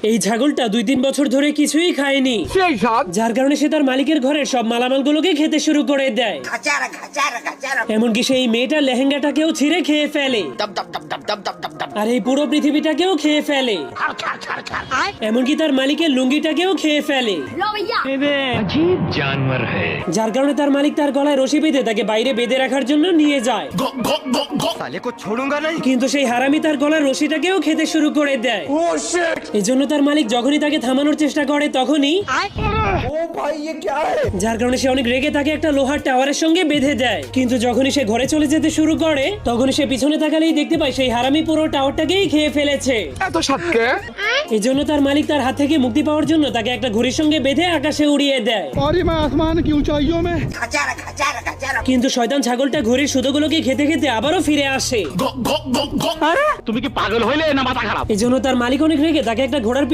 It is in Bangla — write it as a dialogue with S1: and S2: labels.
S1: এই ছাগলটা 2-3 বছর ধরে কিছুই খায়নি, যার কারণে সে তার মালিকের ঘরের সব মালামালগুলোকে খেতে শুরু করে দেয়। এমনকি সেই মেয়েটার লেহেঙ্গাটাকেও ছিঁড়ে খেয়ে ফেলে, আর এই পুরো পৃথিবীটাকেও খেয়ে ফেলে, এমনকি তার মালিকের লুঙ্গিটাকেও খেয়ে ফেলে।
S2: जानवर है।
S1: যার কারণে তার মালিক তার গলায় রশি বেঁধে তাকে বাইরে বেঁধে রাখার জন্য নিয়ে যায়।
S2: साले को छोड़ूंगा नहीं।
S1: কিন্তু সেই হারামি তার গলার রশিটাকেও খেতে শুরু করে দেয়। এই জন্য তার মালিক যখনই তাকে থামানোর চেষ্টা করে তখনই যার কারণে সে অনেক রেগে তাকে একটা লোহার টাওয়ারের সঙ্গে বেঁধে দেয়। কিন্তু যখনই সে ঘরে চলে যেতে শুরু করে তখনই সে পিছনে তাকালেই দেখতে পায় সেই হারামি পুরো টাওয়ারটাকেই খেয়ে ফেলেছে। এই জন্য তার মালিক তার হাত থেকে মুক্তি পাওয়ার জন্য তাকে একটা ঘুড়ির সঙ্গে বেঁধে আকাশে উড়িয়ে দেয়। কিন্তু শয়তান ছাগলটা ঘুড়ির সুতোগুলোকে খেতে খেতে আবারও ফিরে আসে।
S2: তুমি কি পাগল হইলে না মাথা খারাপ?
S1: এই জন্য তার মালিক অনেক রেগে তাকে একটা ঘোড়ার